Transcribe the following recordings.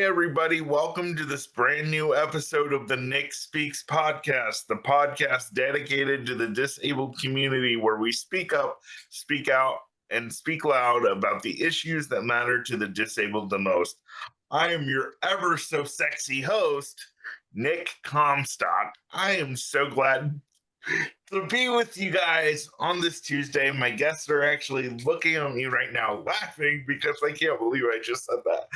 everybody. Welcome to this brand new episode of the Nick Speaks podcast, the podcast dedicated to the disabled community where we speak up, speak out, and speak loud about the issues that matter to the disabled the most. I am your ever so sexy host, Nick Comstock. I am so glad to be with you guys on this Tuesday. My guests are actually looking at me right now laughing because I can't believe I just said that.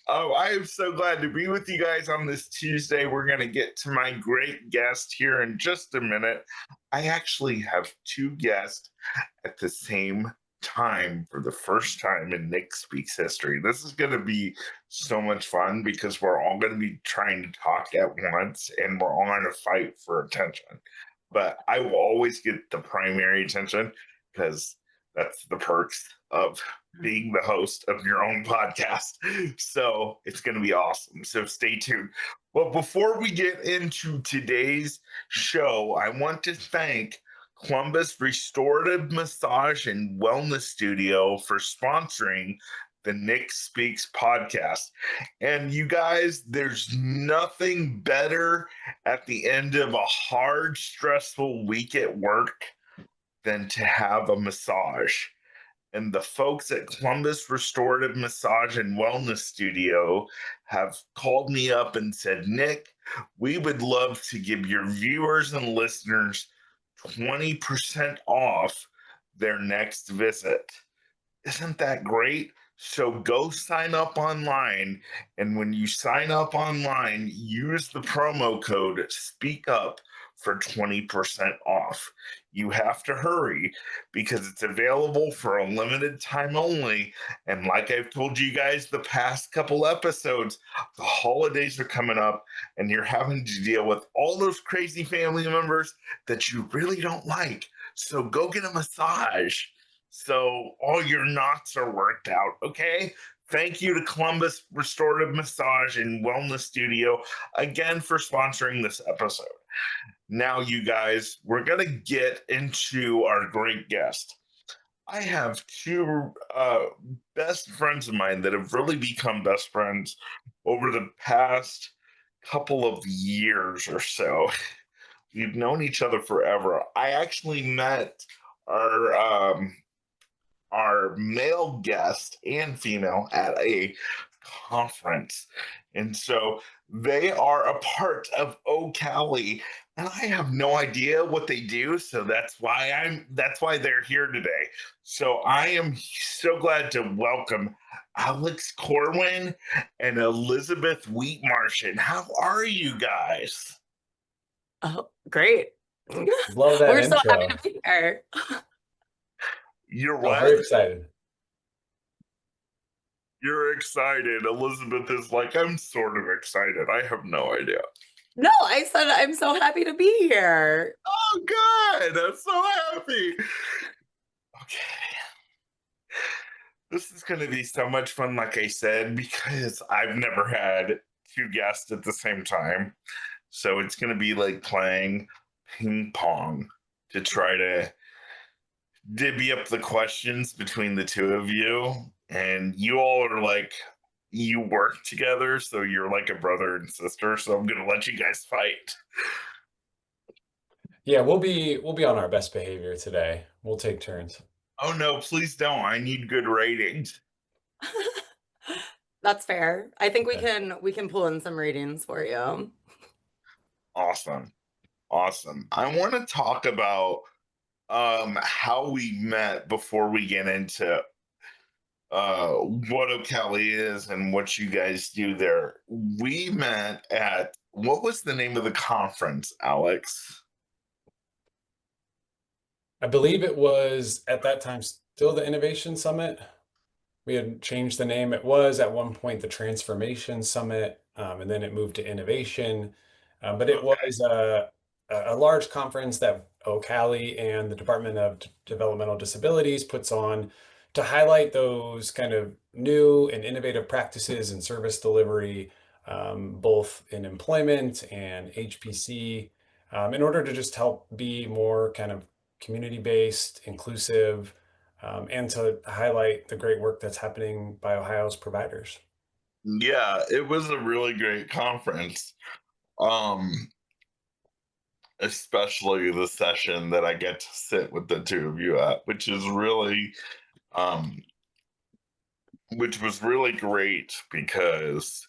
I am so glad to be with you guys on this Tuesday. We're going to get to my great guest here in just a minute. I actually have two guests at the same time for the first time in Nick Speaks history. This is going to be so much fun because we're all going to be trying to talk at once and we're all going to fight for attention, but I will always get the primary attention because that's the perks of being the host of your own podcast. So it's going to be awesome. So stay tuned. But before we get into today's show, I want to thank Columbus Restorative Massage and Wellness Studio for sponsoring the Nick Speaks podcast. And you guys, there's nothing better at the end of a hard, stressful week at work than to have a massage. And the folks at Columbus Restorative Massage and Wellness Studio have called me up and said, Nick, we would love to give your viewers and listeners 20% off their next visit. Isn't that great? So go sign up online. And when you sign up online, use the promo code Speak Up for 20% off. You have to hurry because it's available for a limited time only. And like I've told you guys the past couple episodes, the holidays are coming up and you're having to deal with all those crazy family members that you really don't like. So go get a massage so all your knots are worked out, okay? Thank you to Columbus Restorative Massage and Wellness Studio again for sponsoring this episode. Now, you guys, we're going to get into our great guest. I have two best friends of mine that have really become best friends over the past couple of years or so. We've known each other forever. I actually met our our male guest and female at a conference. And so they are a part of Ocali, and I have no idea what they do. So that's why they're here today. So I am so glad to welcome Alex Corwin and Elizabeth Wietmarschen. How are you guys? Oh, great. Love that We're so happy intro. to be here. You're Oh, what? very excited. You're excited. Elizabeth is like, I'm sort of excited. I have no idea. No, I said I'm so happy to be here. Oh, good. I'm so happy. Okay. This is going to be so much fun, like I said, because I've never had two guests at the same time. So it's going to be like playing ping pong to try to divvy up the questions between the two of you. And you all are like, you work together, so you're like a brother and sister. So I'm going to let you guys fight. Yeah, we'll be on our best behavior today. We'll take turns. Oh no, please don't. I need good ratings. That's fair. I think Okay. we can pull in some ratings for you. Awesome. Awesome. I want to talk about how we met before we get into what Ocali is and what you guys do there. We met at, what was the name of the conference, Alex? I believe it was at that time still the Innovation Summit. We had changed the name. It was at one point the Transformation Summit, and then it moved to Innovation. But it Okay. was a large conference that Ocali and the Department of Developmental Disabilities puts on to highlight those kind of new and innovative practices in service delivery, both in employment and HPC, in order to just help be more kind of community-based, inclusive, and to highlight the great work that's happening by Ohio's providers. Yeah, it was a really great conference. Um, Especially the session that I get to sit with the two of you at, um which was really great because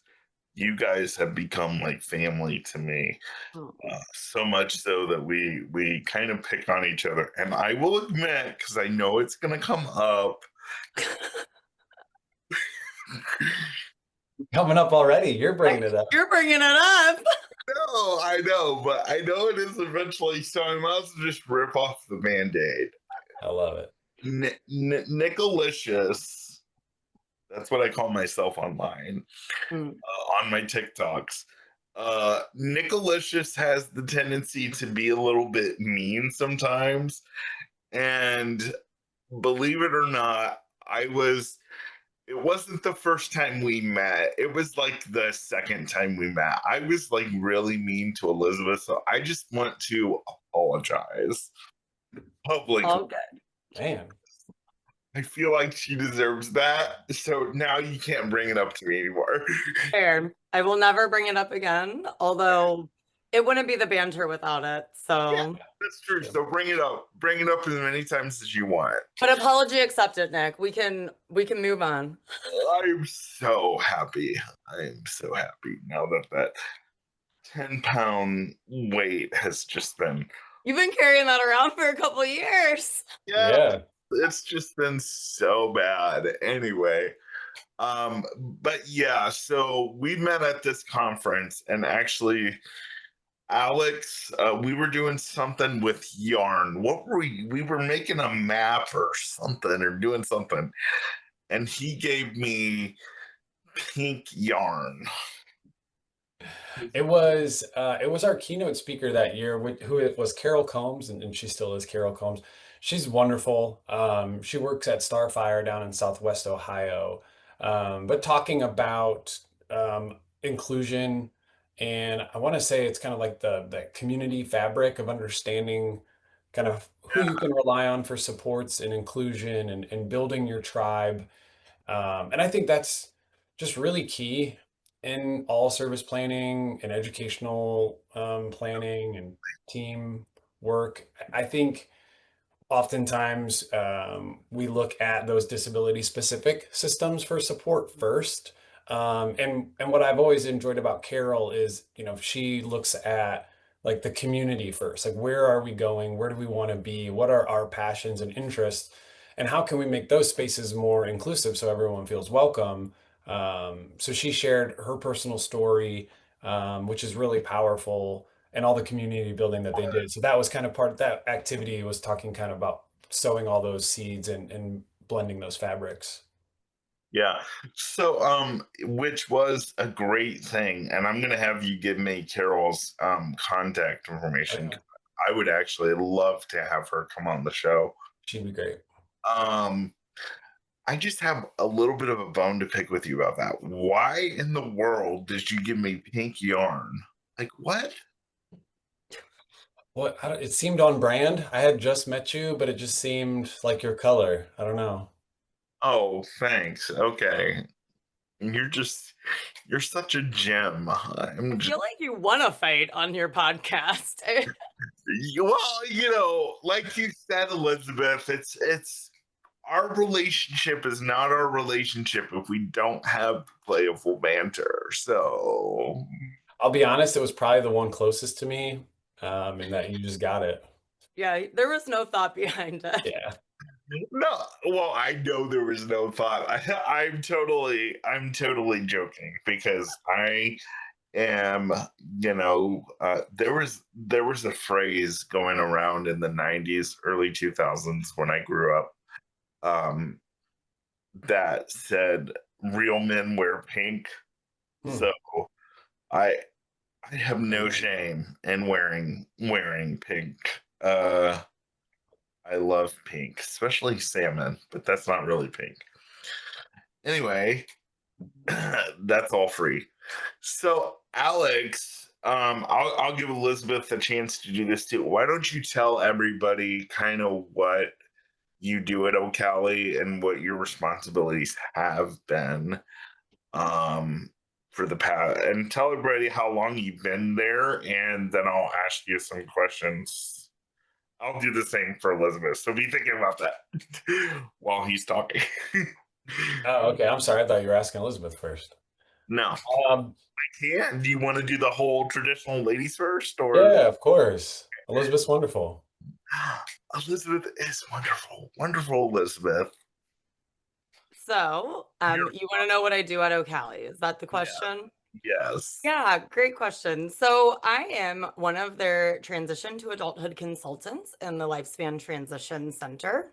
you guys have become like family to me. Oh. So much so that we kind of pick on each other. And I will admit, because I know it's gonna come up. Coming up already. You're bringing it up. You're bringing it up. No, I know, but I know it is eventually. So I might as well just rip off the band-aid. I love it. Nickalicious. That's what I call myself online, Mm. on my TikToks. Nickalicious has the tendency to be a little bit mean sometimes. And believe it or not, it wasn't the first time we met. It was like the second time we met. I was like really mean to Elizabeth. So I just want to apologize publicly. All good. Man. I feel like she deserves that. So now you can't bring it up to me anymore. Fair. I will never bring it up again, although it wouldn't be the banter without it. So, That's true. So bring it up. Bring it up as many times as you want. but apology accepted, Nick. We can move on. I'm so happy. I am so happy now that that 10-pound weight has just been, You've been carrying that around for a couple years. Yeah. it's just been so bad. Anyway, but yeah, so we met at this conference, and actually Alex, we were doing something with yarn. What were we were making a map or something, or doing something, and he gave me pink yarn. It was our keynote speaker that year, who it was Carol Combs, and she still is Carol Combs. She's wonderful. She works at Starfire down in Southwest Ohio, but talking about inclusion, and I want to say it's kind of like the community fabric of understanding kind of who you can rely on for supports and inclusion and building your tribe. And I think that's just really key in all service planning and educational planning and team work. I think oftentimes we look at those disability specific systems for support first. And what I've always enjoyed about Carol is, she looks at like the community first, like where are we going? Where do we want to be? What are our passions and interests? And how can we make those spaces more inclusive so everyone feels welcome? So she shared her personal story, which is really powerful, and all the community building that they did. So that was kind of part of that activity, was talking kind of about sowing all those seeds and blending those fabrics. Yeah. So, which was a great thing, and I'm gonna have you give me Carol's contact information. Yeah, I would actually love to have her come on the show. she'd be great. Um, I just have a little bit of a bone to pick with you about that. Why in the world did you give me pink yarn? Like what? What, it seemed on brand. I had just met you, but it just seemed like your color. I don't know. Oh, thanks. Okay. You're such a gem. I feel like you won a fight on your podcast. Well, like you said, Elizabeth, it's our relationship is not our relationship if we don't have playful banter. So I'll be honest, it was probably the one closest to me, in that you just got it. Yeah, there was no thought behind it. Yeah. no, well, I know there was no thought. I'm totally joking because I am, there was a phrase going around in the 90s, early 2000s when I grew up, um, that said real men wear pink. So I I have no shame in wearing pink. I love pink, especially salmon, but that's not really pink. Anyway, that's all free. So, Alex, I'll give Elizabeth a chance to do this too. Why don't you tell everybody kind of what you do at Ocali and what your responsibilities have been? um, for the past, and tell everybody how long you've been there, and then I'll ask you some questions. I'll do the same for Elizabeth. So be thinking about that while he's talking. Oh, okay. I'm sorry. I thought you were asking Elizabeth first. No, Um, I can. Do you want to do the whole traditional ladies first, or yeah, of course. Elizabeth's wonderful. Elizabeth is wonderful, wonderful Elizabeth. So, You're, you want to know what I do at Ocali? Is that the yeah, question? yes. Yeah, great question. So I am one of their transition to adulthood consultants in the Lifespan Transition Center.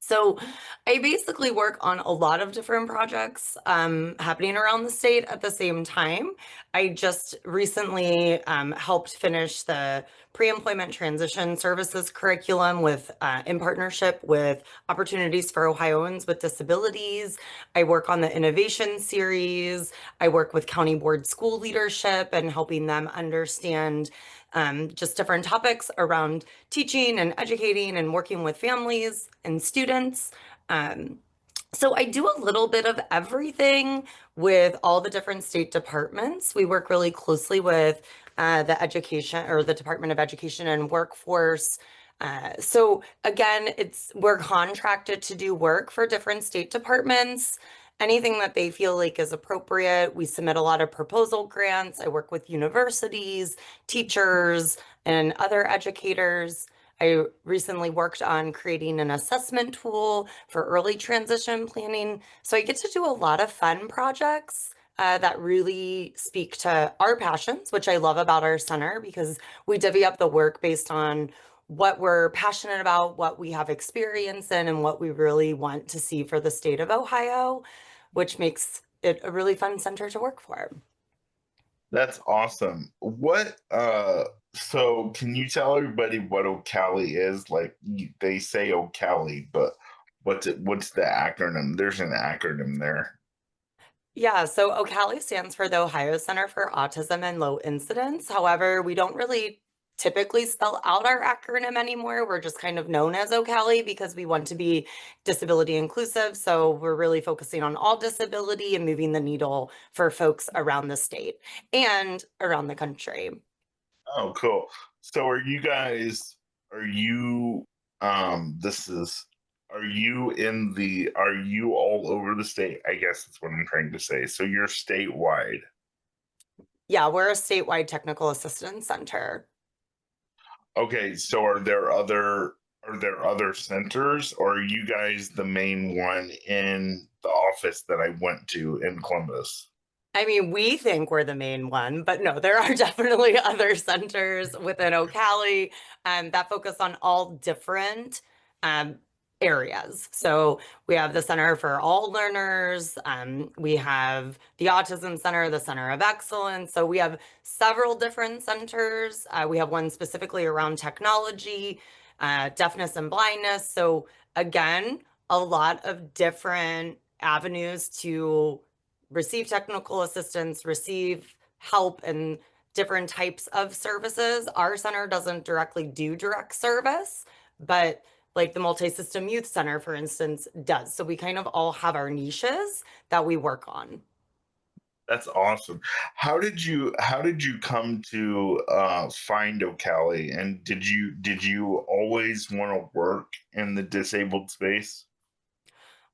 So I basically work on a lot of different projects happening around the state at the same time. I just recently helped finish the pre-employment transition services curriculum with in partnership with Opportunities for Ohioans with Disabilities. I work on the innovation series. I work with county board school leadership and helping them understand just different topics around teaching and educating and working with families and students. Um, so I do a little bit of everything with all the different state departments. We work really closely with the education or the Department of Education and Workforce. So again, we're contracted to do work for different state departments. Anything that they feel like is appropriate. We submit a lot of proposal grants. I work with universities, teachers, and other educators. I recently worked on creating an assessment tool for early transition planning. So I get to do a lot of fun projects that really speak to our passions, which I love about our center because we divvy up the work based on what we're passionate about, what we have experience in, and what we really want to see for the state of Ohio, which makes it a really fun center to work for. That's awesome. So can you tell everybody what Ocali is? Like they say Ocali, but what's the acronym? There's an acronym there. Yeah, so OCALI stands for the Ohio Center for Autism and Low Incidence. However, we don't really typically spell out our acronym anymore. We're just kind of known as OCALI because we want to be disability inclusive. So we're really focusing on all disability and moving the needle for folks around the state and around the country. Oh, cool. So are you this is are you all over the state? I guess that's what I'm trying to say. So you're statewide. Yeah, we're a statewide technical assistance center. Okay, so are there other centers, or are you guys the main one in the office that I went to in Columbus? I mean, we think we're the main one, but no, there are definitely other centers within Ocali that focus on all different um, areas. So we have the Center for All Learners, we have the Autism Center, the Center of Excellence. So we have several different centers. We have one specifically around technology, deafness and blindness. So again, a lot of different avenues to receive technical assistance, receive help and different types of services. Our center doesn't directly do direct service, but like the multi-system youth center, for instance, does. So we kind of all have our niches that we work on. That's awesome. How did you come to find Ocali, and did you always want to work in the disabled space?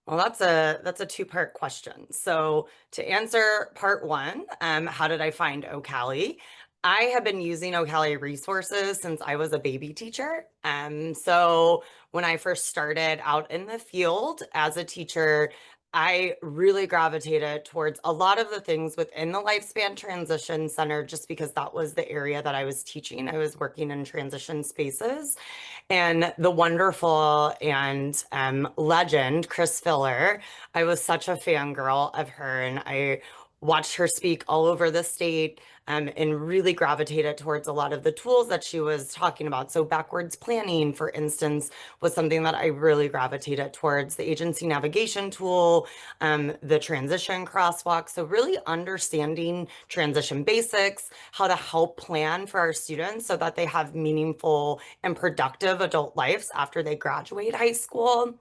Well, that's a two-part question. So to answer part one, how did I find Ocali? I have been using Ocali resources since I was a baby teacher. So when I first started out in the field as a teacher, I really gravitated towards a lot of the things within the Lifespan Transition Center just because that was the area that I was teaching. I was working in transition spaces. And the wonderful and legend, Chris Filler, I was such a fangirl of her, and I watched her speak all over the state and really gravitated towards a lot of the tools that she was talking about. So, backwards planning, for instance, was something that I really gravitated towards. The agency navigation tool, the transition crosswalk. So, really understanding transition basics, how to help plan for our students so that they have meaningful and productive adult lives after they graduate high school.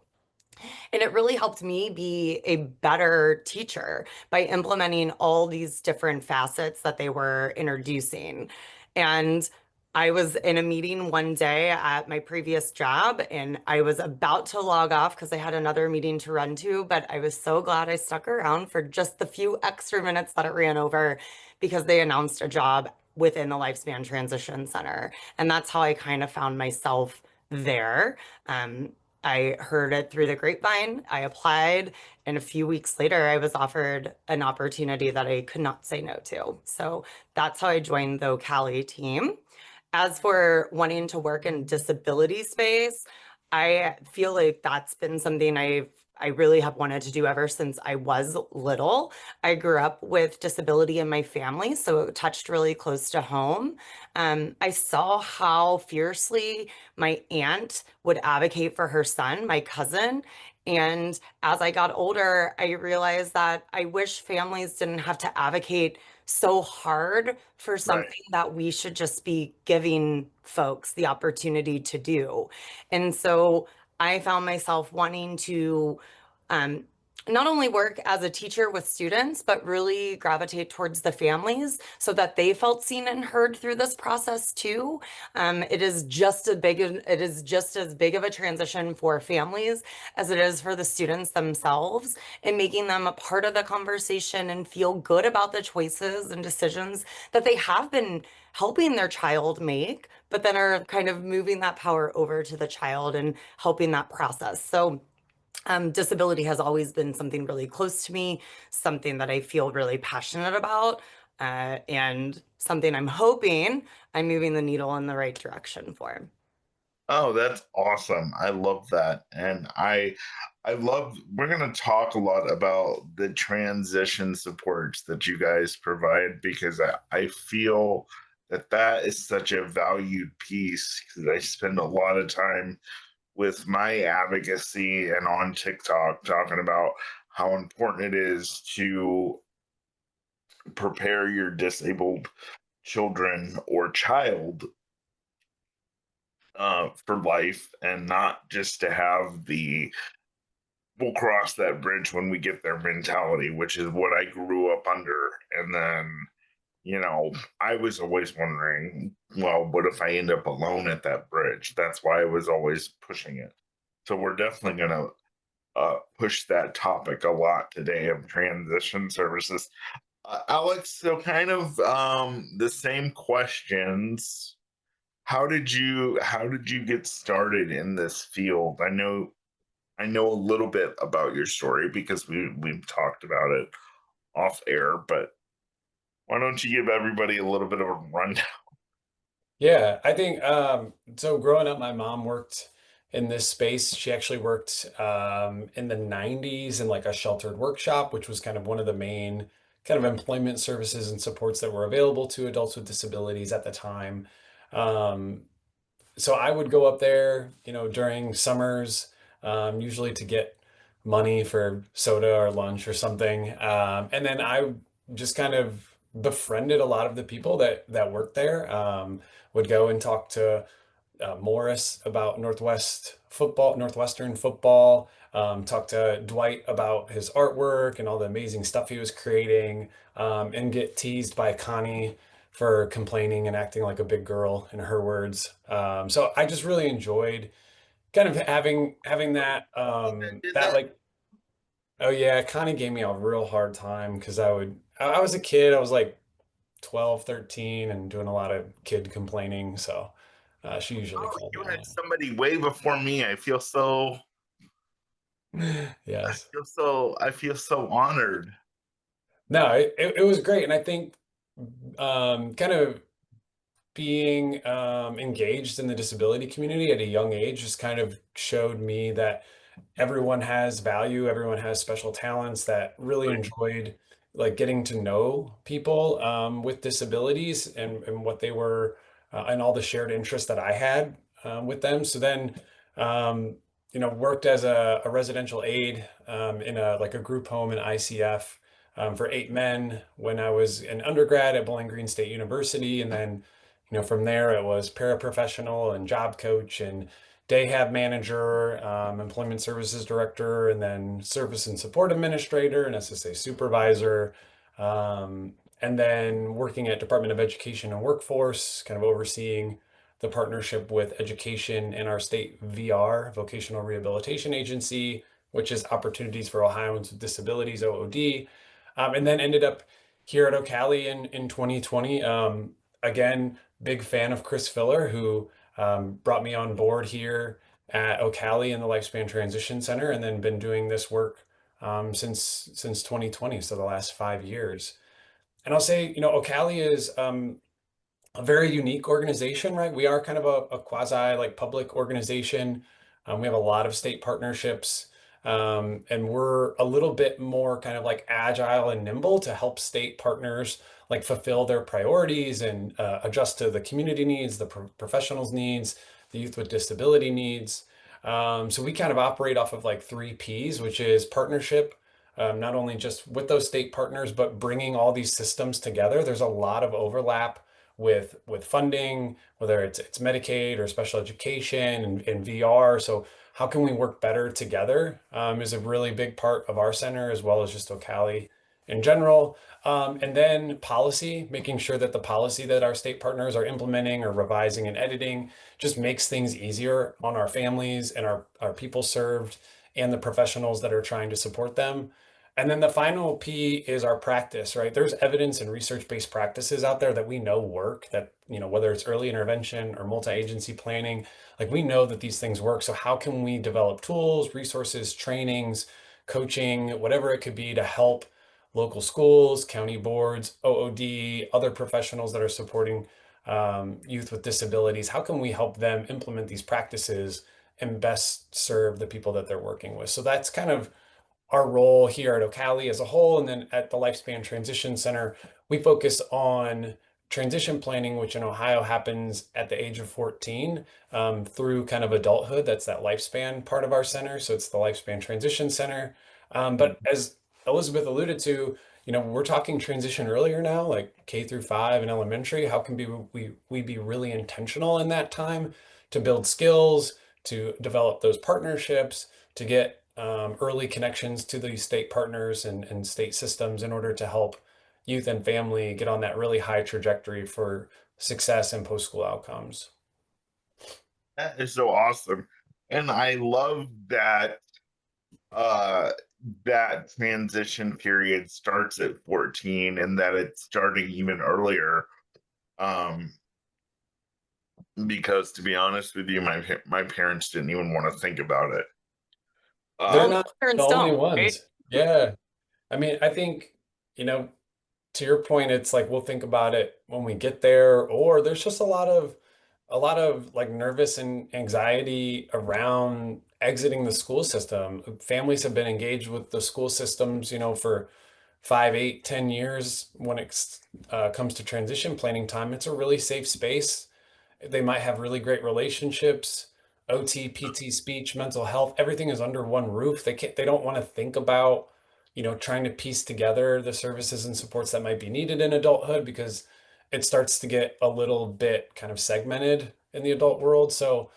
And it really helped me be a better teacher by implementing all these different facets that they were introducing. And I was in a meeting one day at my previous job, and I was about to log off because I had another meeting to run to, but I was so glad I stuck around for just the few extra minutes that it ran over because they announced a job within the Lifespan Transition Center. And that's how I kind of found myself there. Um, I heard it through the grapevine. I applied, and a few weeks later, I was offered an opportunity that I could not say no to. So that's how I joined the Cali team. As for wanting to work in disability space, I feel like that's been something I really have wanted to do ever since I was little. I grew up with disability in my family, so it touched really close to home. I saw how fiercely my aunt would advocate for her son, my cousin. And as I got older, I realized that I wish families didn't have to advocate so hard for Right. something that we should just be giving folks the opportunity to do. And so I found myself wanting to um, not only work as a teacher with students, but really gravitate towards the families so that they felt seen and heard through this process too. It is just it is just as big of a transition for families as it is for the students themselves, and making them a part of the conversation and feel good about the choices and decisions that they have been helping their child make, but then are kind of moving that power over to the child and helping that process. So disability has always been something really close to me, something that I feel really passionate about, and something I'm hoping I'm moving the needle in the right direction for. Oh, that's awesome. I love that. And I love we're going to talk a lot about the transition supports that you guys provide because I feel that that is such a valued piece because I spend a lot of time with my advocacy and on TikTok talking about how important it is to prepare your disabled children or child for life and not just to have the we'll cross that bridge when we get there mentality, which is what I grew up under. And then, I was always wondering, well, what if I end up alone at that bridge? That's why I was always pushing it. So we're definitely going to push that topic a lot today of transition services. Alex, so kind of the same questions. How did you get started in this field? I know a little bit about your story because we've talked about it off air, but why don't you give everybody a little bit of a rundown? Yeah, I think so growing up, my mom worked in this space. She actually worked in the 90s in like a sheltered workshop, which was kind of one of the main kind of employment services and supports that were available to adults with disabilities at the time. Um, so I would go up there, during summers, usually to get money for soda or lunch or something. And then I just kind of befriended a lot of the people that worked there. Would go and talk to Morris about Northwestern football. Talk to Dwight about his artwork and all the amazing stuff he was creating, and get teased by Connie for complaining and acting like a big girl, in her words. So I just really enjoyed kind of having that Did that that? like, oh yeah, Connie gave me a real hard time because I was a kid. I was like 12, 13, and doing a lot of kid complaining. So she usually Oh, called you me had somebody way before me. out. Yes. I feel so honored. No, it was great. And I think kind of being engaged in the disability community at a young age just kind of showed me that everyone has value, everyone has special talents, that really Right. enjoyed like getting to know people with disabilities and what they were and all the shared interests that I had with them. So then, um, worked as a residential aide in a like a group home in ICF for 8 men when I was an undergrad at Bowling Green State University. And then, from there it was paraprofessional and job coach and day hab manager, employment services director, and then service and support administrator and SSA supervisor. And then working at Department of Education and Workforce, kind of overseeing the partnership with education and our state VR, Vocational Rehabilitation Agency, which is Opportunities for Ohioans with Disabilities, OOD. And then ended up here at Ocali in 2020. Again, big fan of Chris Filler, who brought me on board here at Ocali in the Lifespan Transition Center, and then been doing this work since 2020, so the last 5 years. And I'll say, Ocali is a very unique organization, right? We are kind of a quasi like public organization. We have a lot of state partnerships, and we're a little bit more kind of like agile and nimble to help state partners like fulfill their priorities and adjust to the community needs, the professionals needs, the youth with disability needs. So we kind of operate off of like 3 Ps, which is partnership, not only just with those state partners, but bringing all these systems together. There's a lot of overlap with funding, whether it's Medicaid or special education and VR. So how can we work better together is a really big part of our center, as well as just Ocali in general. And then policy, making sure that the policy that our state partners are implementing or revising and editing just makes things easier on our families and our people served and the professionals that are trying to support them. And then the final P is our practice, right? There's evidence and research-based practices out there that we know work, that, whether it's early intervention or multi-agency planning, like we know that these things work. So how can we develop tools, resources, trainings, coaching, whatever it could be to help local schools, county boards, OOD, other professionals that are supporting youth with disabilities? How can we help them implement these practices and best serve the people that they're working with? So that's kind of our role here at Ocali as a whole. And then at the Lifespan Transition Center, we focus on transition planning, which in Ohio happens at the age of 14 through kind of adulthood. That's that lifespan part of our center. So it's the Lifespan Transition Center. But as Elizabeth alluded to, we're talking transition earlier now, like K-5 and elementary. How can we be really intentional in that time to build skills, to develop those partnerships, to get early connections to these state partners and state systems in order to help youth and family get on that really high trajectory for success and post-school outcomes. That is so awesome. And I love that that transition period starts at 14 and that it's starting even earlier. Because to be honest with you, my parents didn't even want to think about it. They're not the parents only don't, ones. right? Yeah. I mean, I think, to your point, it's like we'll think about it when we get there, or there's just a lot of like nervous and anxiety around exiting the school system. Families have been engaged with the school systems, for 5, 8, 10 years. When it comes to transition planning time, it's a really safe space. They might have really great relationships, OT, PT, speech, mental health, everything is under one roof. They don't want to think about, trying to piece together the services and supports that might be needed in adulthood, because it starts to get a little bit kind of segmented in the adult world. So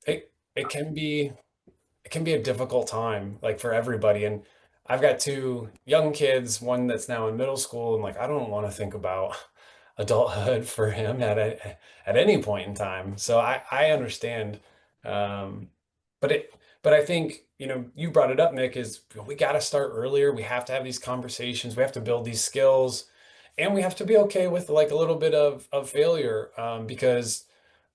it can be a difficult time, like for everybody. And I've got 2 young kids, one that's now in middle school, and like I don't want to think about adulthood for him at any point in time. So I understand. But I think, you brought it up, Nick, is we got to start earlier. We have to have these conversations. We have to build these skills, and we have to be okay with like a little bit of failure, because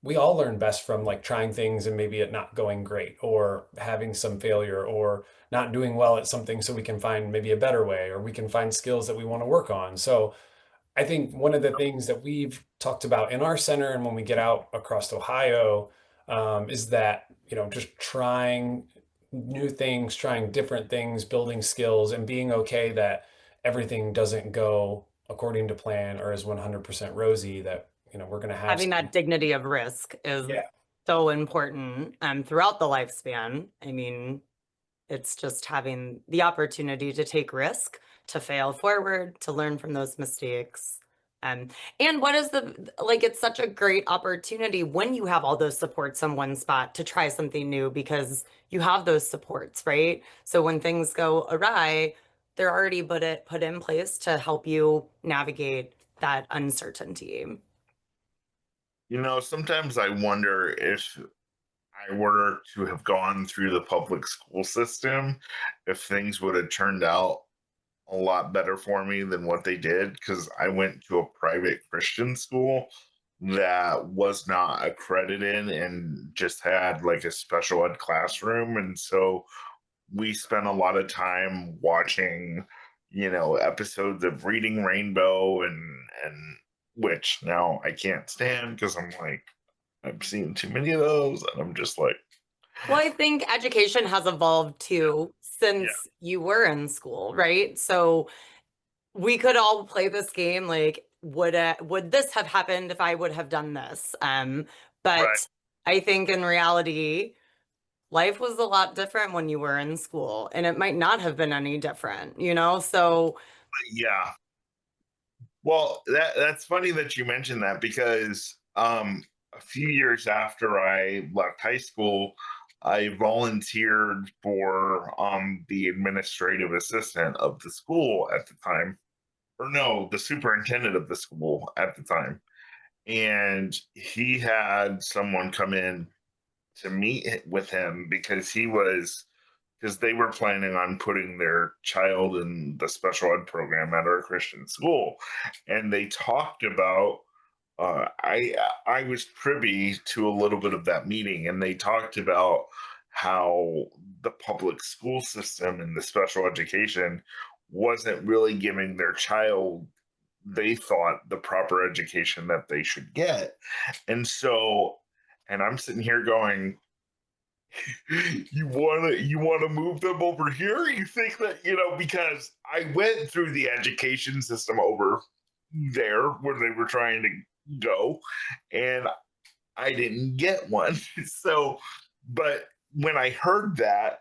we all learn best from like trying things and maybe it not going great, or having some failure, or not doing well at something, so we can find maybe a better way, or we can find skills that we want to work on. So I think one of the things that we've talked about in our center and when we get out across Ohio, is that, just trying new things, trying different things, building skills, and being okay that everything doesn't go according to plan or is 100% rosy, that, we're going to have Having that dignity of risk is so important throughout the lifespan. I mean, it's just having the opportunity to take risk, to fail forward, to learn from those mistakes, And what is it's such a great opportunity when you have all those supports in one spot to try something new because you have those supports, right? So when things go awry, they're already put in place to help you navigate that uncertainty. Sometimes I wonder if I were to have gone through the public school system, if things would have turned out a lot better for me than what they did, because I went to a private Christian school that was not accredited and just had like a special ed classroom. And so we spent a lot of time watching, episodes of Reading Rainbow and which now I can't stand because I'm like, I've seen too many of those, and I'm just like, Well, I think education has evolved too yeah, since you were in school, right? So we could all play this game like would this have happened if I would have done this? right, But I think in reality, life was a lot different when you were in school, and it might not have been any different, you know? So yeah. Well, that's funny that you mentioned that because a few years after I left high school, I volunteered for the administrative assistant of the school at the time, or no, the superintendent of the school at the time, and he had someone come in to meet with him because they were planning on putting their child in the special ed program at our Christian school, and they talked about. I was privy to a little bit of that meeting, and they talked about how the public school system and the special education wasn't really giving their child, they thought, the proper education that they should get. And so, and I'm sitting here going, you want to move them over here? You think that, because I went through the education system over there where they were trying to go, and I didn't get one. So, but when I heard that,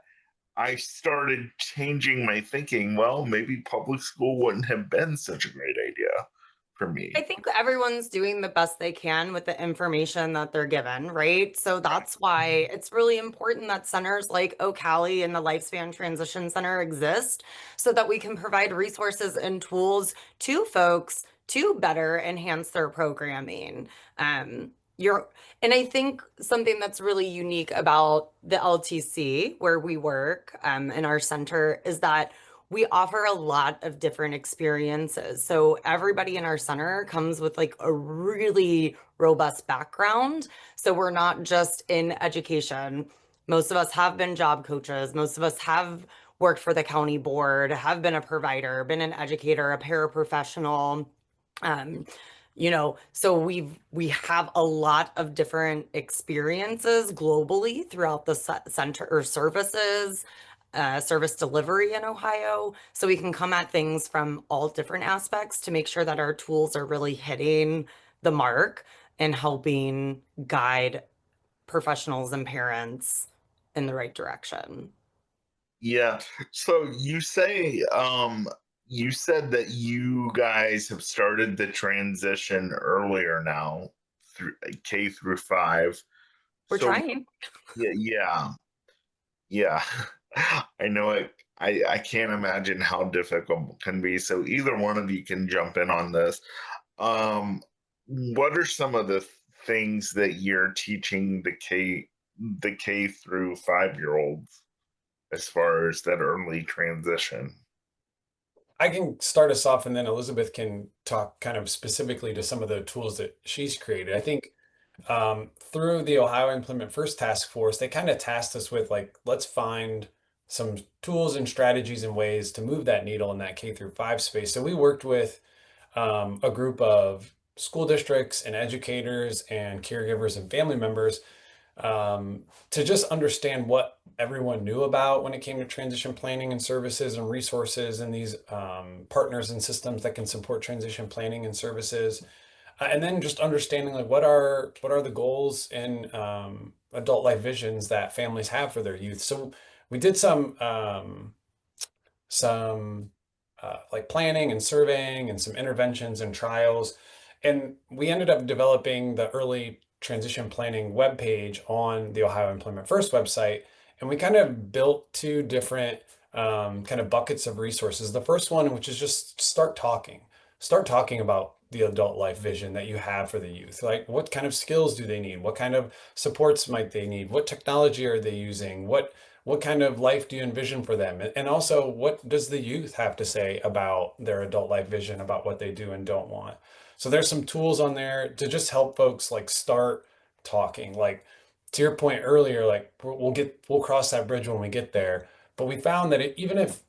I started changing my thinking. Well, maybe public school wouldn't have been such a great idea for I me. think everyone's doing the best they can with the information that they're given, right? So that's why it's really important that centers like O'Calley and the Lifespan Transition Center exist so that we can provide resources and tools to folks to better enhance their programming. You're, and I think something that's really unique about the LTC where we work in our center is that we offer a lot of different experiences. So everybody in our center comes with like a really robust background. So we're not just in education. Most of us have been job coaches. Most of us have worked for the county board, have been a provider, been an educator, a paraprofessional. Um, so we have a lot of different experiences globally throughout the center or services service delivery in Ohio. So we can come at things from all different aspects to make sure that our tools are really hitting the mark and helping guide professionals and parents in the right direction. Yeah. So you said that you guys have started the transition earlier now through K through 5. We're So trying. yeah, yeah, yeah. I know it. I can't imagine how difficult it can be. So either one of you can jump in on this. What are some of the things that you're teaching the K through 5-year-olds as far as that early transition? I can start us off, and then Elizabeth can talk kind of specifically to some of the tools that she's created. I think through the Ohio Implement First Task Force, they kind of tasked us with like, let's find some tools and strategies and ways to move that needle in that K through 5 space. So we worked with a group of school districts and educators and caregivers and family members to just understand what everyone knew about when it came to transition planning and services and resources and these partners and systems that can support transition planning and services. And then just understanding like what are the goals and adult life visions that families have for their youth. So we did some like planning and surveying and some interventions and trials. And we ended up developing the early transition planning webpage on the Ohio Employment First website. And we kind of built two different kind of buckets of resources. The first one, which is just start talking about the adult life vision that you have for the youth. Like, what kind of skills do they need? What kind of supports might they need? What technology are they using? What kind of life do you envision for them? And also, what does the youth have to say about their adult life vision, about what they do and don't want? So there's some tools on there to just help folks like start talking. Like, to your point earlier, like we'll cross that bridge when we get there. But we found that even if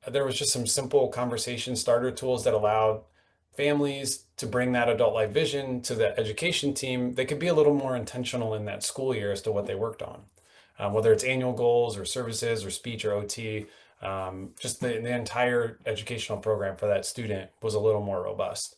there was just some simple conversation starter tools that allowed families to bring that adult life vision to the education team, they could be a little more intentional in that school year as to what they worked on, whether it's annual goals or services or speech or OT. Just the entire educational program for that student was a little more robust.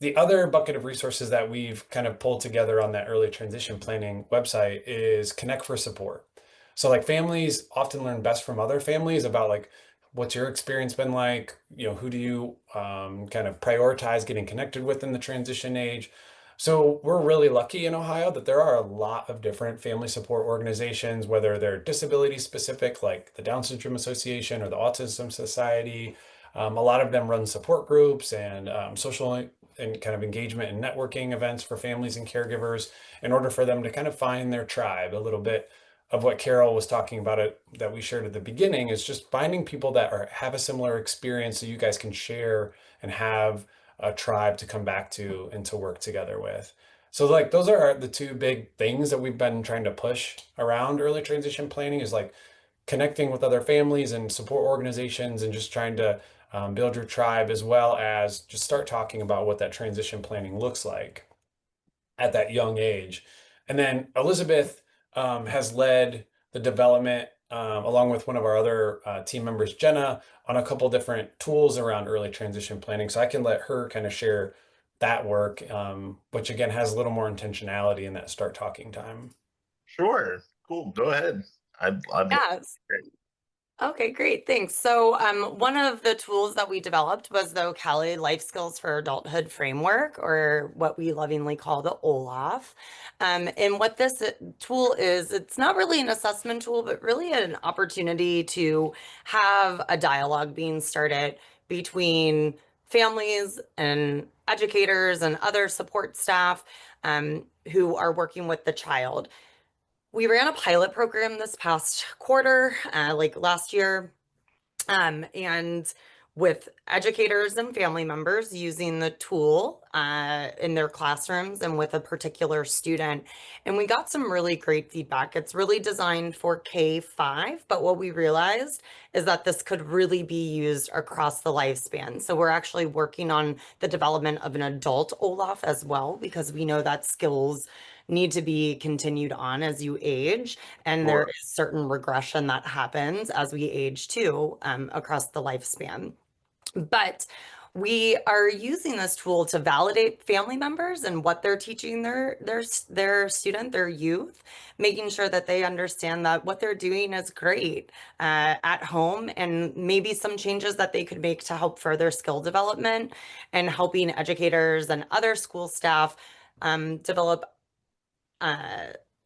The other bucket of resources that we've kind of pulled together on that early transition planning website is Connect for Support. So like families often learn best from other families about like, what's your experience been like? You know, who do you kind of prioritize getting connected with in the transition age? So we're really lucky in Ohio that there are a lot of different family support organizations, whether they're disability specific, like the Down Syndrome Association or the Autism Society. A lot of them run support groups and social and kind of engagement and networking events for families and caregivers in order for them to kind of find their tribe. A little bit of what Carol was talking about it that we shared at the beginning is just finding people that have a similar experience so you guys can share and have a tribe to come back to and to work together with. So like those are the two big things that we've been trying to push around early transition planning, is like connecting with other families and support organizations and just trying to build your tribe, as well as just start talking about what that transition planning looks like at that young age. And then Elizabeth has led the development, along with one of our other team members, Jenna, on a couple different tools around early transition planning. So I can let her kind of share that work, which again has a little more intentionality in that start talking time. Sure. Cool. Go ahead. I'd Yes. Okay, great. Thanks. So, one of the tools that we developed was the Ocali Life Skills for Adulthood Framework, or what we lovingly call the OLAF. And what this tool is, it's not really an assessment tool, but really an opportunity to have a dialogue being started between families and educators and other support staff who are working with the child. We ran a pilot program this past quarter, like last year, and with educators and family members using the tool in their classrooms and with a particular student. And we got some really great feedback. It's really designed for K-5, but what we realized is that this could really be used across the lifespan. So we're actually working on the development of an adult OLAF as well, because we know that skills need to be continued on as you age, and there is certain regression that happens as we age too, across the lifespan. But we are using this tool to validate family members and what they're teaching their student, their youth, making sure that they understand that what they're doing is great at home, and maybe some changes that they could make to help further skill development, and helping educators and other school staff develop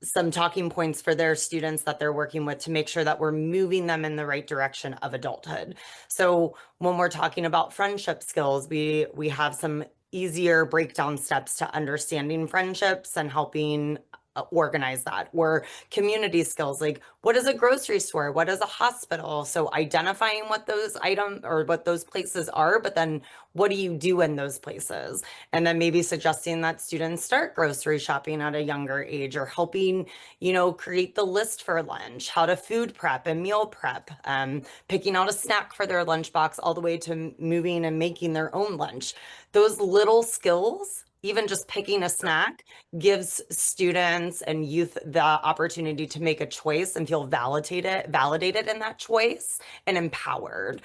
some talking points for their students that they're working with to make sure that we're moving them in the right direction of adulthood. So when we're talking about friendship skills, we have some easier breakdown steps to understanding friendships and helping organize that. Or community skills, like what is a grocery store, what is a hospital? So identifying what those items or what those places are, but then what do you do in those places? And then maybe suggesting that students start grocery shopping at a younger age, or helping, create the list for lunch, how to food prep and meal prep, picking out a snack for their lunchbox, all the way to moving and making their own lunch. Those little skills, even just picking a snack, gives students and youth the opportunity to make a choice and feel validated in that choice and empowered,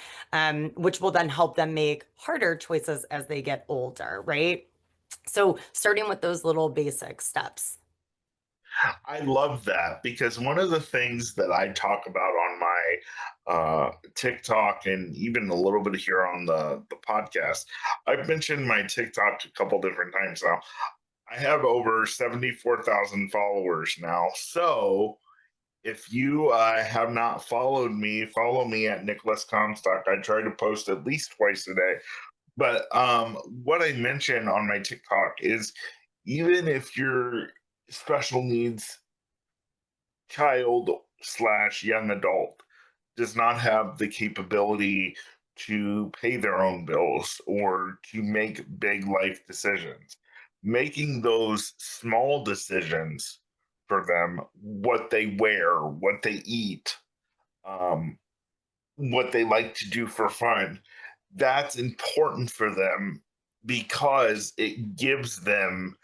which will then help them make harder choices as they get older, right? So starting with those little basic steps. I love that because one of the things that I talk about on my TikTok and even a little bit here on the podcast, I've mentioned my TikTok a couple different times now. I have over 74,000 followers now. So if you have not followed me, follow me at Nicholas Comstock. I try to post at least twice a day. But what I mention on my TikTok is even if you're special needs child slash young adult does not have the capability to pay their own bills or to make big life decisions, making those small decisions for them, what they wear, what they eat, um, what they like to do for fun, that's important for them because it gives them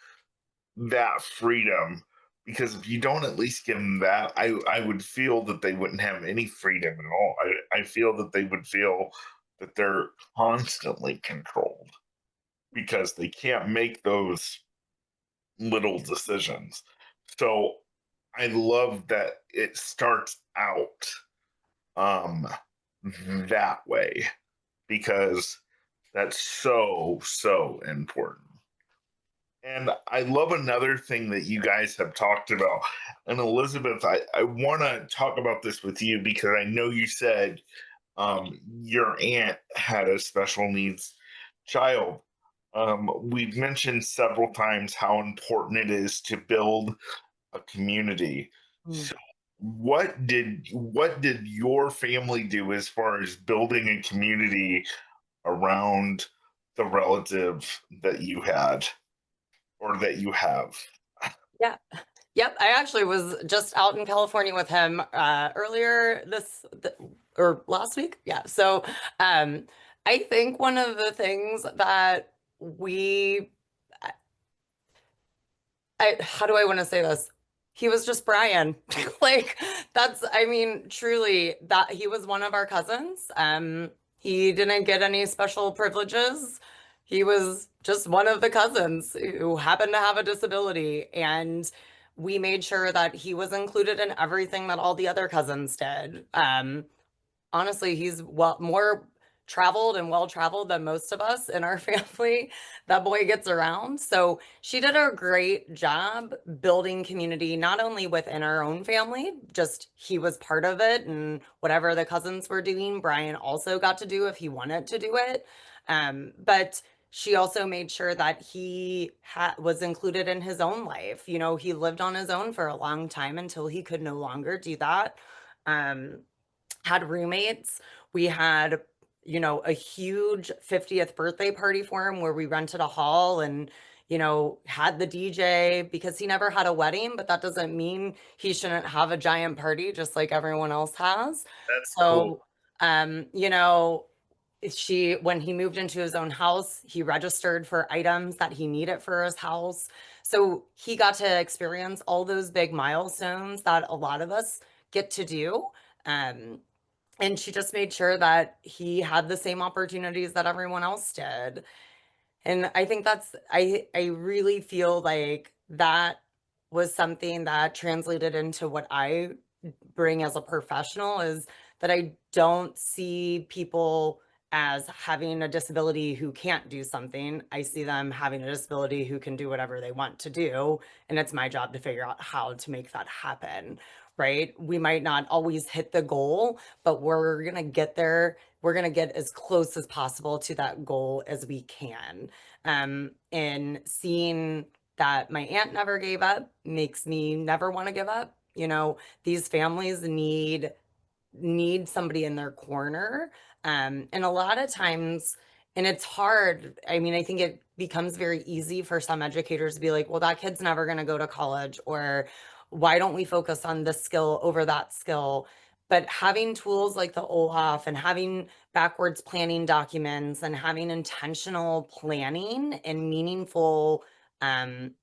that freedom. Because if you don't at least give them that, I would feel that they wouldn't have any freedom at all. I feel that they would feel that they're constantly controlled because they can't make those little decisions. So I love that it starts out um that way because that's so important. And I love another thing that you guys have talked about. And Elizabeth, I want to talk about this with you because I know you said your aunt had a special needs child. We've mentioned several times how important it is to build a community. Mm. So what did your family do as far as building a community around the relative that you had or that you have? Yeah. Yep, I actually was just out in California with him earlier or last week. Yeah. So um I think one of the things that we how do I want to say this? He was just Brian. Like that's I mean, truly that he was one of our cousins. He didn't get any special privileges. He was just one of the cousins who happened to have a disability, and we made sure that he was included in everything that all the other cousins did. Honestly, he's more traveled and well traveled than most of us in our family. That boy gets around. So she did a great job building community, not only within our own family, just he was part of it, and whatever the cousins were doing, Brian also got to do if he wanted to do it. But she also made sure that he was included in his own life. You know, he lived on his own for a long time until he could no longer do that. Um, had roommates. We had, a huge 50th birthday party for him where we rented a hall and, had the DJ because he never had a wedding, but that doesn't mean he shouldn't have a giant party just like everyone else has. That's cool. So, um, you know, when he moved into his own house, he registered for items that he needed for his house. So he got to experience all those big milestones that a lot of us get to do. Um, and she just made sure that he had the same opportunities that everyone else did. And I think I really feel like that was something that translated into what I bring as a professional, is that I don't see people as having a disability who can't do something. I see them having a disability who can do whatever they want to do. And it's my job to figure out how to make that happen, right? We might not always hit the goal, but we're going to get there. We're going to get as close as possible to that goal as we can. And seeing that my aunt never gave up makes me never want to give up. These families need somebody in their corner. And a lot of times, and it's hard. I mean, I think it becomes very easy for some educators to be like, well, that kid's never going to go to college, or why don't we focus on this skill over that skill? But having tools like the OAuth and having backwards planning documents and having intentional planning and meaningful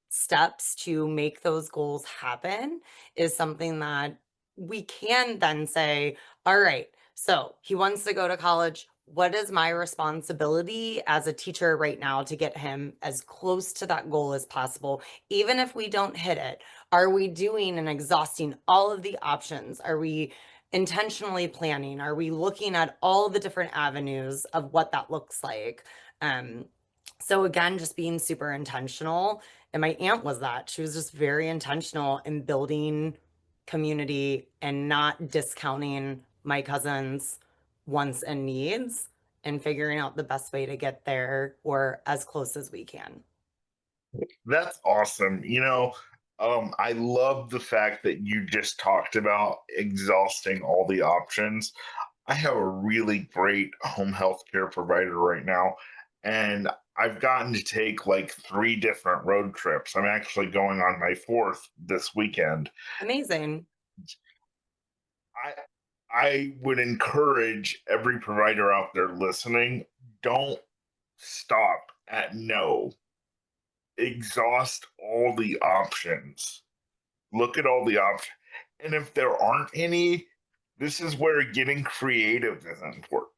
steps to make those goals happen is something that we can then say, all right, so he wants to go to college. What is my responsibility as a teacher right now to get him as close to that goal as possible? Even if we don't hit it, Are we doing and exhausting all of the options? Are we intentionally planning? Are we looking at all the different avenues of what that looks like? So again, just being super intentional. And my aunt was that. She was just very intentional in building community and not discounting my cousins' wants and needs and figuring out the best way to get there or as close as we can. That's awesome. I love the fact that you just talked about exhausting all the options. I have a really great home health care provider right now, and I've gotten to take like 3 different road trips. I'm actually going on my fourth this weekend. Amazing. I I would encourage every provider out there listening, don't stop at no. Exhaust all the options. Look at all the options. And if there aren't any, this is where getting creative is important.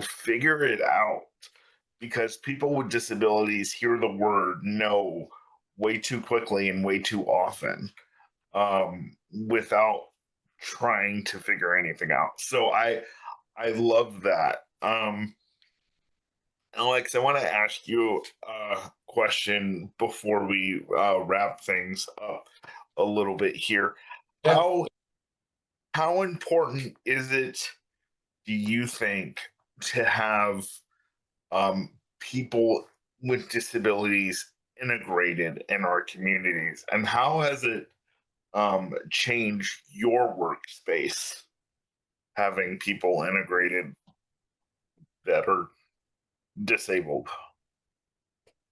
Figure it out, because people with disabilities hear the word no way too quickly and way too often, without trying to figure anything out. So I love that. Alex, I want to ask you a question before we wrap things up a little bit here. Yeah. How important is it, do you think, to have people with disabilities integrated in our communities, and how has it changed your workspace having people integrated that are disabled?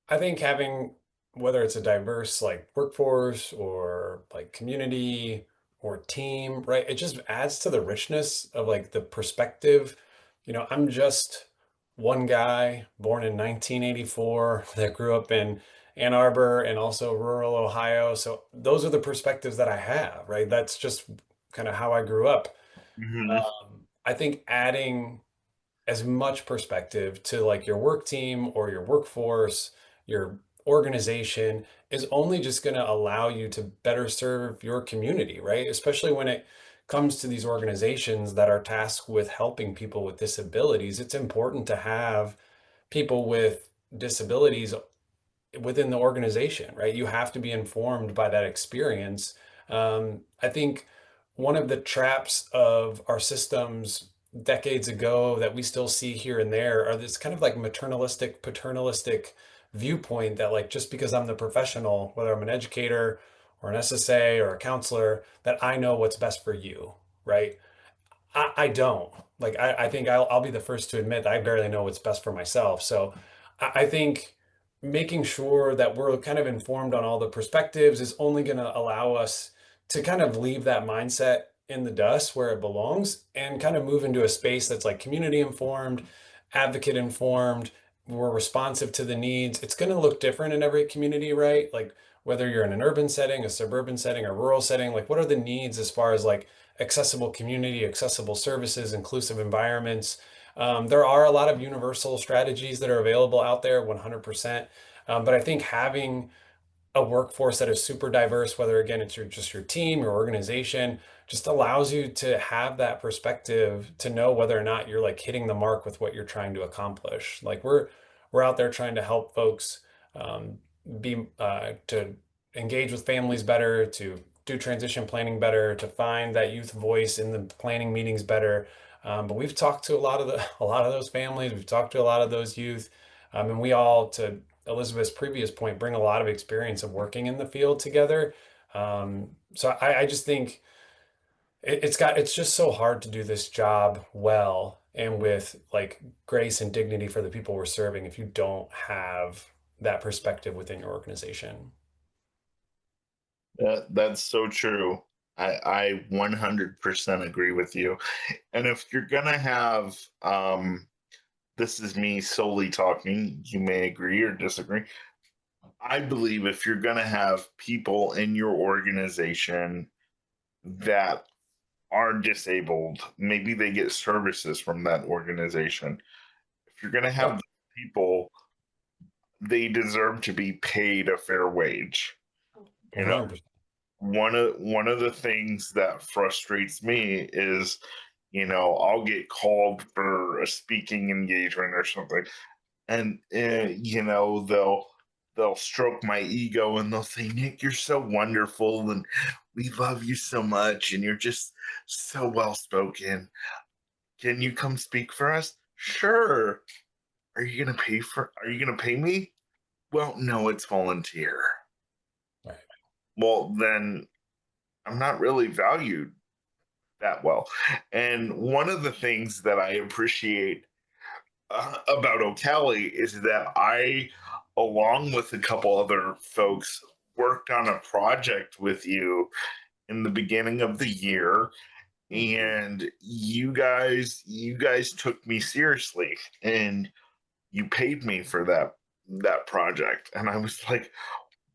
I think having, whether it's a diverse like workforce or like community or team, right? It just adds to the richness of like the perspective. I'm just one guy born in 1984 that grew up in Ann Arbor and also rural Ohio. So those are the perspectives that I have, right? That's just kind of how I grew up. Mhm. I think adding as much perspective to like your work team or your workforce, your organization is only just going to allow you to better serve your community, right? Especially when it comes to these organizations that are tasked with helping people with disabilities. It's important to have people with disabilities within the organization, right? You have to be informed by that experience. I think one of the traps of our systems decades ago that we still see here and there are this kind of like maternalistic, paternalistic viewpoint that like just because I'm the professional, whether I'm an educator or an SSA or a counselor, that I know what's best for you, right? I don't. Like I think I'll be the first to admit that I barely know what's best for myself. So I think making sure that we're kind of informed on all the perspectives is only going to allow us to kind of leave that mindset in the dust where it belongs and kind of move into a space that's like community informed, advocate informed. We're responsive to the needs. It's going to look different in every community, right? Like whether you're in an urban setting, a suburban setting, a rural setting, like what are the needs as far as like accessible community, accessible services, inclusive environments. There are a lot of universal strategies that are available out there, 100%. But I think having a workforce that is super diverse, whether again it's just your team, your organization, just allows you to have that perspective to know whether or not you're like hitting the mark with what you're trying to accomplish. Like we're out there trying to help folks be to engage with families better, to do transition planning better, to find that youth voice in the planning meetings better. But we've talked to a lot of those families. We've talked to a lot of those youth, and we all, to Elizabeth's previous point, bring a lot of experience of working in the field together. So I just think it's just so hard to do this job well and with like grace and dignity for the people we're serving if you don't have that perspective within your organization. That's so true. I 100% agree with you. And if you're gonna have, this is me solely talking, you may agree or disagree. I believe if you're gonna have people in your organization that are disabled, maybe they get services from that organization. If you're gonna have Yep. those people, they deserve to be paid a fair wage. You know, 100%. one of the things that frustrates me is, I'll get called for a speaking engagement or something, and they'll stroke my ego and they'll say, Nick, you're so wonderful and we love you so much and you're just so well spoken. Can you come speak for us? Sure. Are you gonna pay me? Well, no, it's volunteer. Right. Well, then I'm not really valued that well. And one of the things that I appreciate about O'Cali is that I, along with a couple other folks, worked on a project with you in the beginning of the year, and you guys took me seriously and you paid me for that project, and I was like,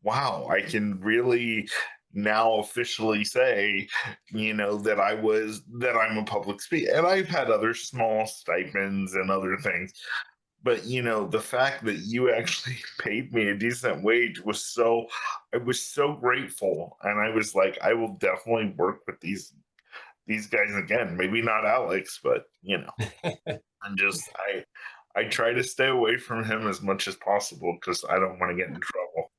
wow, I can really now officially say, that I'm a public speaker. And I've had other small stipends and other things. But the fact that you actually paid me a decent wage I was so grateful. And I was like, I will definitely work with these guys again. Maybe not Alex, but I'm just I try to stay away from him as much as possible because I don't want to get in trouble.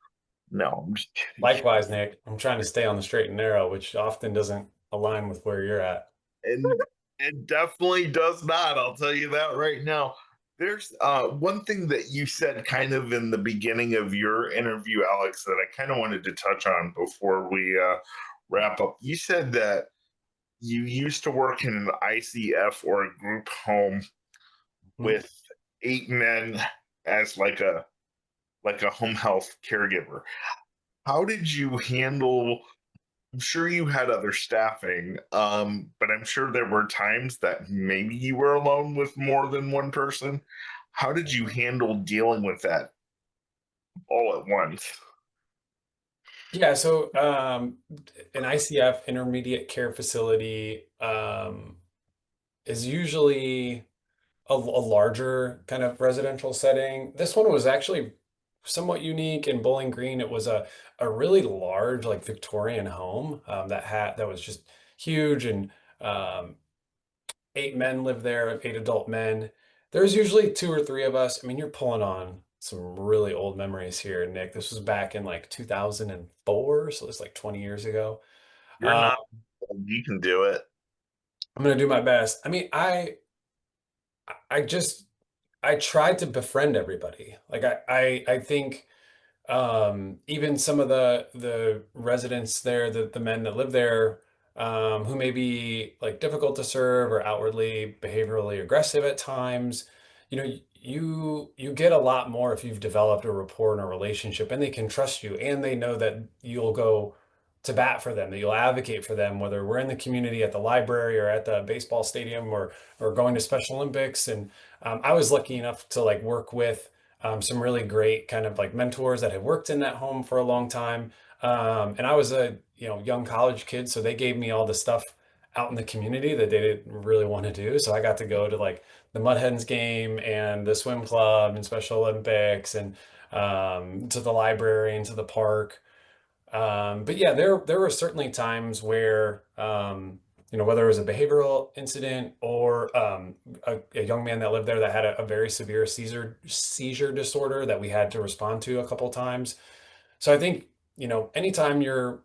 No, I'm just kidding. Likewise, Nick, I'm trying to stay on the straight and narrow, which often doesn't align with where you're at. And it definitely does not. I'll tell you that right now. There's one thing that you said kind of in the beginning of your interview, Alex, that I kind of wanted to touch on before we wrap up. You said that you used to work in an ICF or a group home Mhm. with 8 men as like a home health caregiver. How did you handle? I'm sure you had other staffing, but I'm sure there were times that maybe you were alone with more than one person. How did you handle dealing with that all at once? Yeah, so an ICF, intermediate care facility, is usually a larger kind of residential setting. This one was actually somewhat unique in Bowling Green. It was a really large, like Victorian home that was just huge, and um, 8 men lived there, 8 adult men. There's usually two or three of us. I mean, you're pulling on some really old memories here, Nick. This was back in like 2004, so it's like 20 years ago. You're Uh, not old, you can do it. I'm gonna do my best. I mean, I just I tried to befriend everybody. Like I think even some of the residents there, the men that live there, who may be like difficult to serve or outwardly behaviorally aggressive at times, you get a lot more if you've developed a rapport and a relationship, and they can trust you, and they know that you'll go to bat for them, that you'll advocate for them, whether we're in the community at the library or at the baseball stadium or going to Special Olympics. And I was lucky enough to like work with some really great kind of like mentors that had worked in that home for a long time. And I was a young college kid, so they gave me all the stuff out in the community that they didn't really want to do. So I got to go to like the Mud Hens game and the swim club and Special Olympics and to the library and to the park. But yeah, there were certainly times where whether it was a behavioral incident or a young man that lived there that had a very severe seizure disorder that we had to respond to a couple times. So I think anytime you're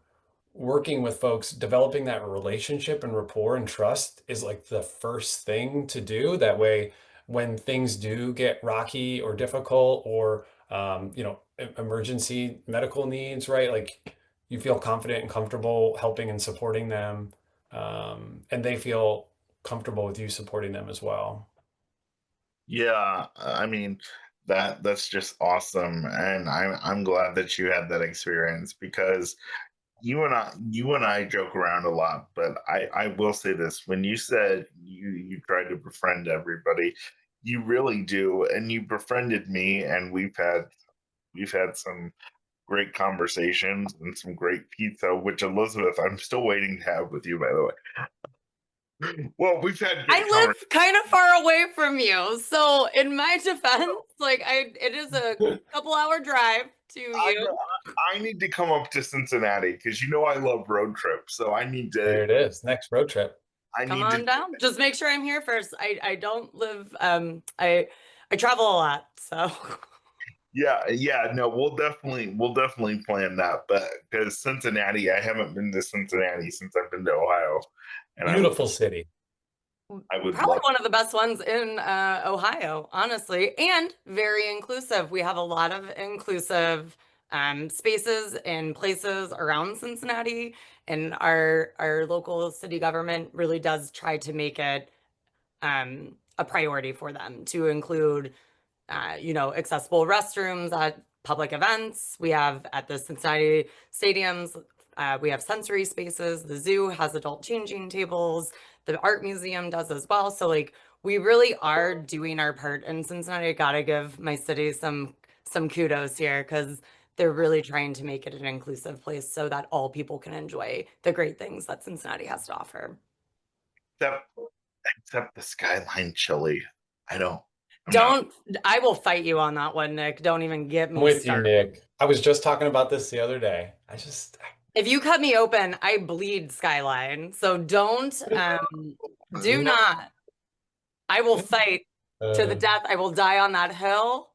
working with folks, developing that relationship and rapport and trust is like the first thing to do. That way, when things do get rocky or difficult or emergency medical needs, right? Like you feel confident and comfortable helping and supporting them, and they feel comfortable with you supporting them as well. Yeah, I mean that's just awesome, and I'm glad that you had that experience because you and I joke around a lot, but I will say this: when you said you tried to befriend everybody, you really do, and you befriended me, and we've had some great conversations and some great pizza, which Elizabeth, I'm still waiting to have with you, by the way. Well, we've had I good live kind of far away from you, so in my defense, like it is a couple-hour drive to you. I need to come up to Cincinnati because you know I love road trips. So There it is. Next road trip. I Come need to on down. Just make sure I'm here first. I don't live I travel a lot, so yeah, no, we'll definitely plan that. But because Cincinnati, I haven't been to Cincinnati since I've been to Ohio. And Beautiful city. I would probably love one of the best ones in Ohio, honestly, and very inclusive. We have a lot of inclusive spaces and places around Cincinnati, and our local city government really does try to make it a priority for them to include accessible restrooms at public events. We have at the Cincinnati stadiums, we have sensory spaces. The zoo has adult changing tables. The art museum does as well. So like we really are doing our part in Cincinnati. I gotta give my city some kudos here because they're really trying to make it an inclusive place so that all people can enjoy the great things that Cincinnati has to offer. except except the Skyline chili. I don't. I will fight you on that one, Nick. Don't even get I'm me with you, started. Nick. I was just talking about this the other day. If you cut me open, I bleed Skyline. So don't do No, not. I will fight to the uh, death. I will die on that hill.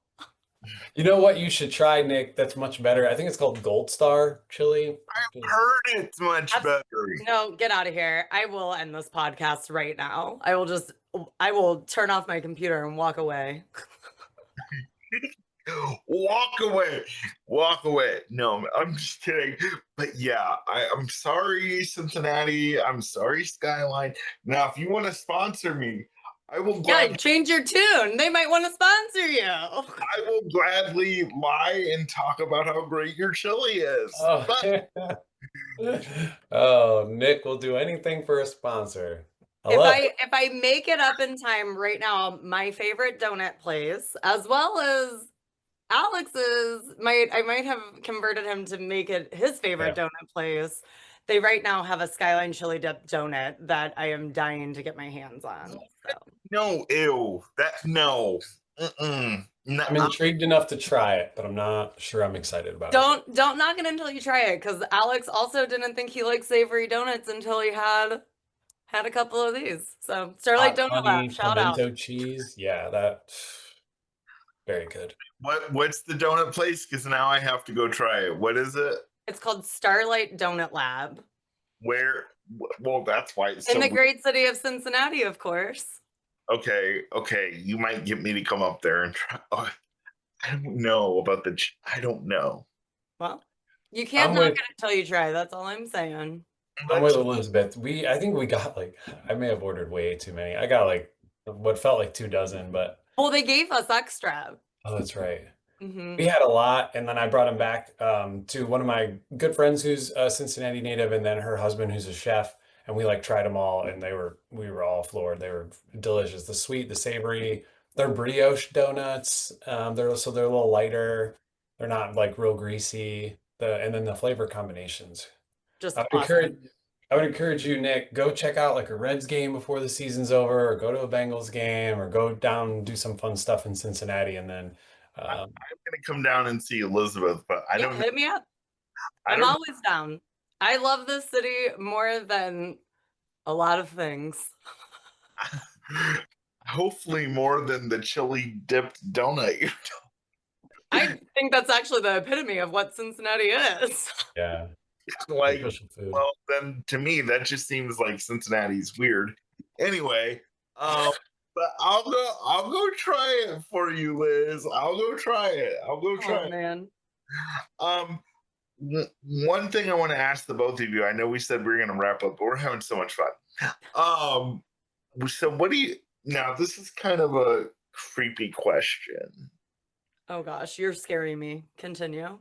you know what you should try, Nick? That's much better. I think it's called Gold Star chili. heard it's much That's- better. No, get out of here. I will end this podcast right now. I will turn off my computer and walk away. Walk away, walk away. No, I'm just kidding. But yeah, I'm sorry, Cincinnati. I'm sorry, Skyline. Now, if you want to sponsor me, I will Yeah, change your tune. They might want to sponsor you. I will gladly lie and talk about how great your chili is. Oh, But oh, Nick will do anything for a sponsor. If I make it up in time right now, my favorite donut place, as well as Alex's, I might have converted him to make it his favorite donut place. They right now have a Skyline chili dip donut that I am dying to get my hands on. So. no, ew. No. Mm-mm. No, I'm intrigued enough to try it, but I'm not sure I'm excited about it. Don't knock it until you try it, because Alex also didn't think he liked savory donuts until he had a couple of these. So Starlight Hot Donut honey, Lab, shout out. pimento cheese. Yeah, that very good. what's the donut place? Because now I have to go try it. What is it? It's called Starlight Donut Lab. Where? Well, that's why it's In so the great city of Cincinnati, of course. okay. You might get me to come up there and try. Oh, I don't know about I don't know. Well, you can't knock it until you try. That's all I'm saying. I'm with Elizabeth. I think we got I may have ordered way too many. I got what felt like 2 dozen, but Well, they gave us extra. oh, that's right. Mm-hmm. We had a lot, and then I brought him back to one of my good friends who's a Cincinnati native, and then her husband who's a chef, and we tried them all, and we were all floored. They were delicious. The sweet, the savory. They're brioche donuts. They're a little lighter. They're not real greasy. And then the flavor combinations. Just I would awesome. I would encourage you, Nick, go check out a Reds game before the season's over, or go to a Bengals game, or go down and do some fun stuff in Cincinnati, and then. I'm gonna come down and see Elizabeth, but I don't. Hit me up. I'm always down. I love this city more than a lot of things. Hopefully, more than the chili dipped donut. I think that's actually the epitome of what Cincinnati is. Yeah. Well, then to me that just seems like Cincinnati's weird. Anyway, but I'll go try it for you, Liz. I'll go try it. Man. One thing I want to ask the both of you. I know we said we were going to wrap up, but we're having so much fun. So what do you now? This is kind of a creepy question. Oh gosh, you're scaring me. Continue.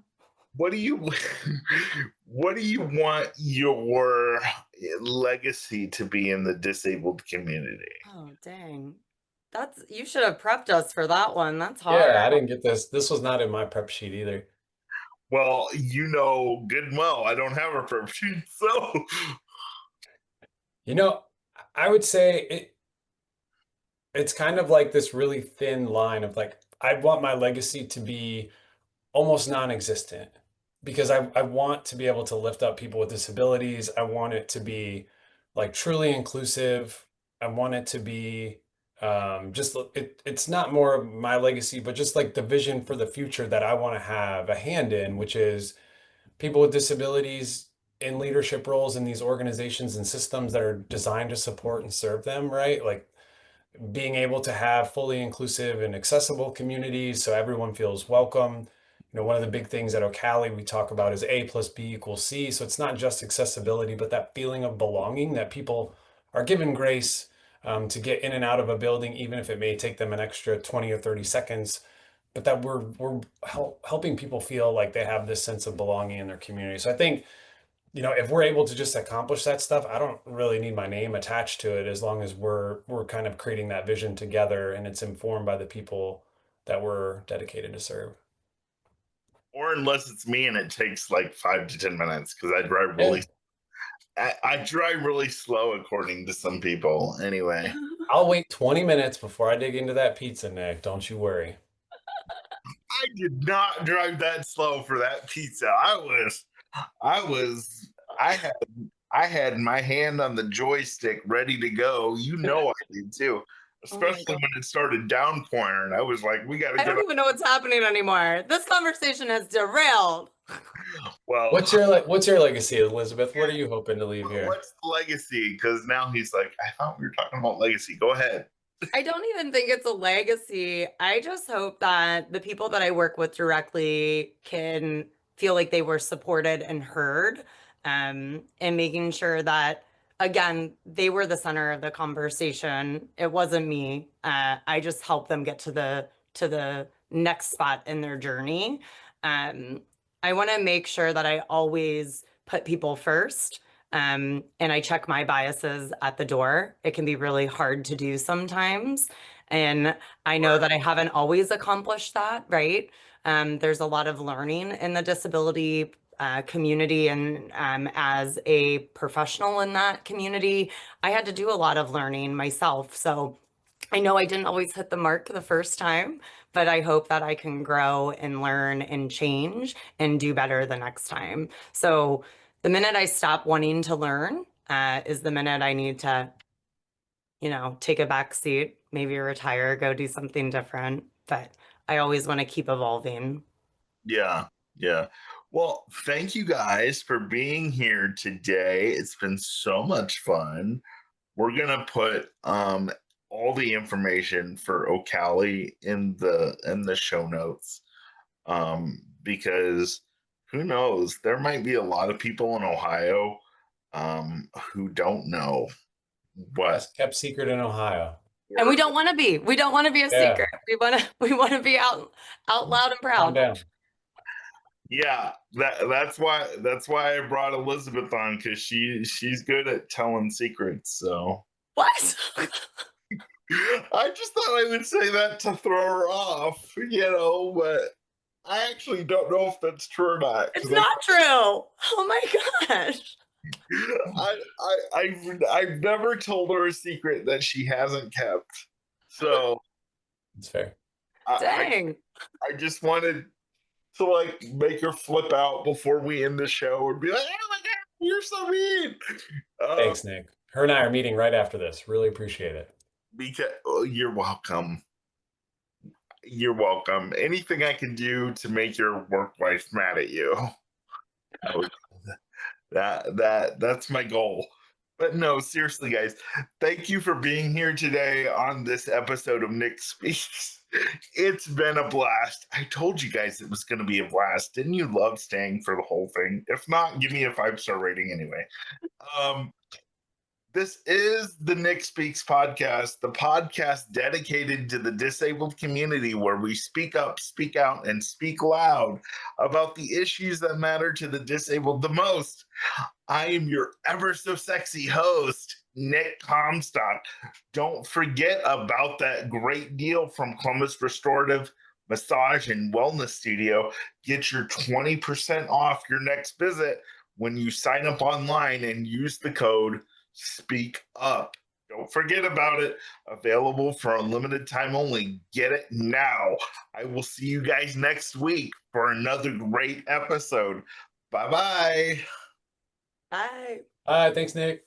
What do you want your legacy to be in the disabled community? Oh dang. You should have prepped us for that one. That's hard. Yeah, I didn't get this. This was not in my prep sheet either. Well, good and well, I don't have a prep sheet, so I would say it's kind of like this really thin line of like, I want my legacy to be almost non-existent because I want to be able to lift up people with disabilities. I want it to be like truly inclusive. I want it to be it's not more of my legacy, but just like the vision for the future that I want to have a hand in, which is people with disabilities in leadership roles in these organizations and systems that are designed to support and serve them, right? Like being able to have fully inclusive and accessible communities so everyone feels welcome. One of the big things at Ocali we talk about is A plus B equals C. So it's not just accessibility, but that feeling of belonging that people are given grace to get in and out of a building, even if it may take them an extra 20 or 30 seconds, but that we're helping people feel like they have this sense of belonging in their community. So I think if we're able to just accomplish that stuff, I don't really need my name attached to it as long as we're kind of creating that vision together and it's informed by the people that we're dedicated to serve. Or unless it's me and it takes like 5 to 10 minutes because Yeah. I drive really slow according to some people. Anyway, I'll wait 20 minutes before I dig into that pizza, Nick. Don't you worry. I did not drive that slow for that pizza. I was, I had my hand on the joystick ready to go. I did too, Oh my especially God. when it started downpouring. I was like, we got to I get don't even know what's happening anymore. This conversation has derailed. well. What's your legacy, Elizabeth? What are you hoping to leave here? What's the legacy? Because now he's like, I thought we were talking about legacy. Go ahead. I don't even think it's a legacy. I just hope that the people that I work with directly can feel like they were supported and heard, and making sure that, again, they were the center of the conversation. It wasn't me. I just helped them get to the next spot in their journey. Um, I want to make sure that I always put people first. And I check my biases at the door. It can be really hard to do sometimes. And I know that I haven't always accomplished that, right? There's a lot of learning in the disability community. And as a professional in that community, I had to do a lot of learning myself. So I know I didn't always hit the mark the first time, but I hope that I can grow and learn and change and do better the next time. So the minute I stop wanting to learn is the minute I need to, take a back seat, maybe retire, go do something different. But I always want to keep evolving. Yeah. Yeah. Well, thank you guys for being here today. It's been so much fun. We're gonna put all the information for Ocali in the show notes. Because who knows, there might be a lot of people in Ohio who don't know what Best kept secret in Ohio. And we don't want to be. We don't want to be a Yeah. secret. We want to be out loud and Calm proud. down. Yeah, that's why I brought Elizabeth on, because she's good at telling secrets. So What? I just thought I would say that to throw her off, but I actually don't know if that's true or not. It's not true. Oh my gosh. I've never told her a secret that she hasn't kept. So It's fair. Dang. I just wanted to like make her flip out before we end the show and be like, "Oh my god, you're so mean." Thanks, Nick. Her and I are meeting right after this. Really appreciate it. Because you're welcome. You're welcome. Anything I can do to make your work wife mad at you, that's my goal. But no, seriously, guys, thank you for being here today on this episode of Nick Speaks. It's been a blast. I told you guys it was going to be a blast. Didn't you love staying for the whole thing? If not, give me a 5-star rating anyway. This is the Nick Speaks podcast, the podcast dedicated to the disabled community, where we speak up, speak out, and speak loud about the issues that matter to the disabled the most. I am your ever so sexy host, Nick Comstock. Don't forget about that great deal from Columbus Restorative Massage and Wellness Studio. Get your 20% off your next visit when you sign up online and use the code Speak Up. Don't forget about it. Available for a limited time only. Get it now. I will see you guys next week for another great episode. Bye-bye. Bye. Thanks, Nick.